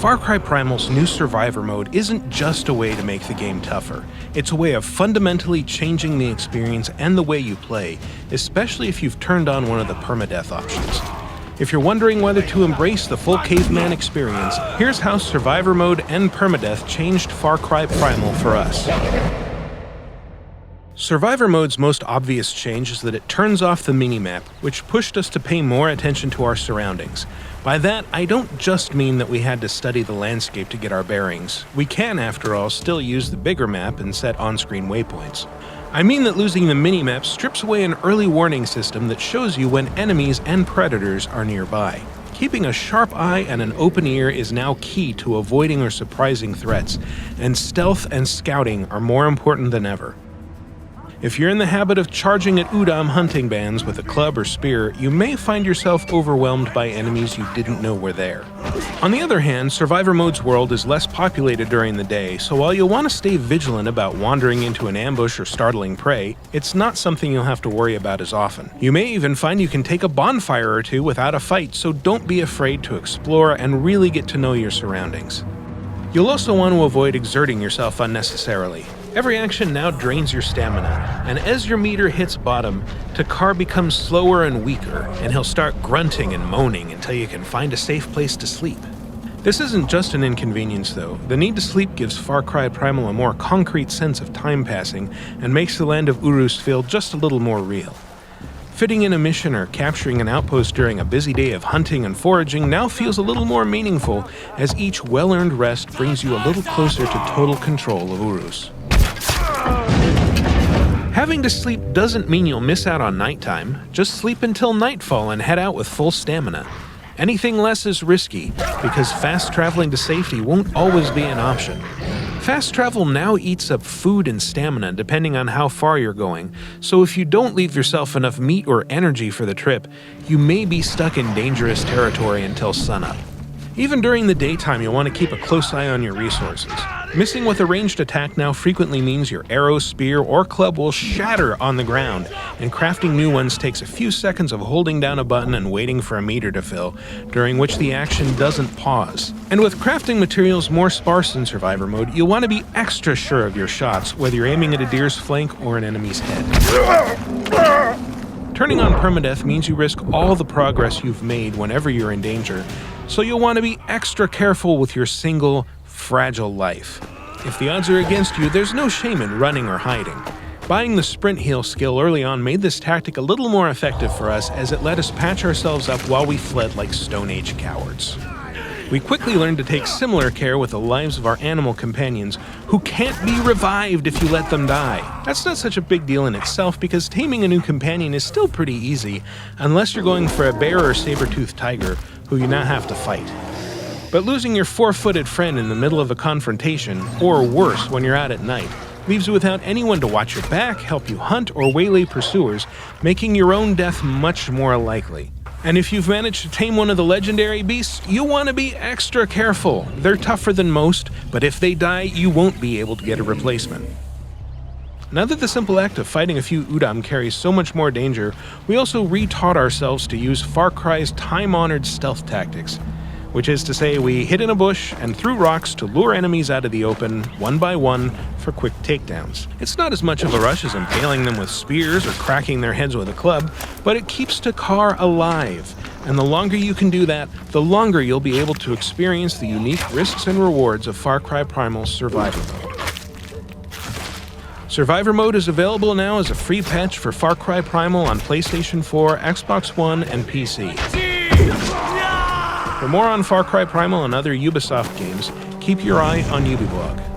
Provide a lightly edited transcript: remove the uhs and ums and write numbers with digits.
Far Cry Primal's new Survivor mode isn't just a way to make the game tougher. It's a way of fundamentally changing the experience and the way you play, especially if you've turned on one of the permadeath options. If you're wondering whether to embrace the full caveman experience, here's how Survivor mode and permadeath changed Far Cry Primal for us. Survivor mode's most obvious change is that it turns off the minimap, which pushed us to pay more attention to our surroundings. By that, I don't just mean that we had to study the landscape to get our bearings. We can, after all, still use the bigger map and set on-screen waypoints. I mean that losing the minimap strips away an early warning system that shows you when enemies and predators are nearby. Keeping a sharp eye and an open ear is now key to avoiding or surprising threats, and stealth and scouting are more important than ever. If you're in the habit of charging at Udam hunting bands with a club or spear, you may find yourself overwhelmed by enemies you didn't know were there. On the other hand, Survivor mode's world is less populated during the day, so while you'll want to stay vigilant about wandering into an ambush or startling prey, it's not something you'll have to worry about as often. You may even find you can take a bonfire or two without a fight, so don't be afraid to explore and really get to know your surroundings. You'll also want to avoid exerting yourself unnecessarily. Every action now drains your stamina, and as your meter hits bottom, Takar becomes slower and weaker, and he'll start grunting and moaning until you can find a safe place to sleep. This isn't just an inconvenience, though. The need to sleep gives Far Cry Primal a more concrete sense of time passing and makes the land of Urus feel just a little more real. Fitting in a mission or capturing an outpost during a busy day of hunting and foraging now feels a little more meaningful, as each well-earned rest brings you a little closer to total control of Urus. Having to sleep doesn't mean you'll miss out on nighttime. Just sleep until nightfall and head out with full stamina. Anything less is risky, because fast traveling to safety won't always be an option. Fast travel now eats up food and stamina depending on how far you're going, so if you don't leave yourself enough meat or energy for the trip, you may be stuck in dangerous territory until sunup. Even during the daytime, you'll want to keep a close eye on your resources. Missing with a ranged attack now frequently means your arrow, spear, or club will shatter on the ground, and crafting new ones takes a few seconds of holding down a button and waiting for a meter to fill, during which the action doesn't pause. And with crafting materials more sparse in Survivor mode, you'll want to be extra sure of your shots, whether you're aiming at a deer's flank or an enemy's head. Turning on permadeath means you risk all the progress you've made whenever you're in danger, so you'll want to be extra careful with your single, fragile life. If the odds are against you, there's no shame in running or hiding. Buying the sprint heal skill early on made this tactic a little more effective for us, as it let us patch ourselves up while we fled like Stone Age cowards. We quickly learned to take similar care with the lives of our animal companions, who can't be revived if you let them die. That's not such a big deal in itself, because taming a new companion is still pretty easy, unless you're going for a bear or saber-toothed tiger, who you now have to fight. But losing your four-footed friend in the middle of a confrontation, or worse when you're out at night, leaves you without anyone to watch your back, help you hunt, or waylay pursuers, making your own death much more likely. And if you've managed to tame one of the legendary beasts, you'll want to be extra careful. They're tougher than most, but if they die, you won't be able to get a replacement. Now that the simple act of fighting a few Udam carries so much more danger, we also re-taught ourselves to use Far Cry's time-honored stealth tactics, which is to say we hid in a bush and threw rocks to lure enemies out of the open, one by one, for quick takedowns. It's not as much of a rush as impaling them with spears or cracking their heads with a club, but it keeps Takar alive, and the longer you can do that, the longer you'll be able to experience the unique risks and rewards of Far Cry Primal's Survivor mode. Survivor mode is available now as a free patch for Far Cry Primal on PlayStation 4, Xbox One, and PC. For more on Far Cry Primal and other Ubisoft games, keep your eye on Ubiblog.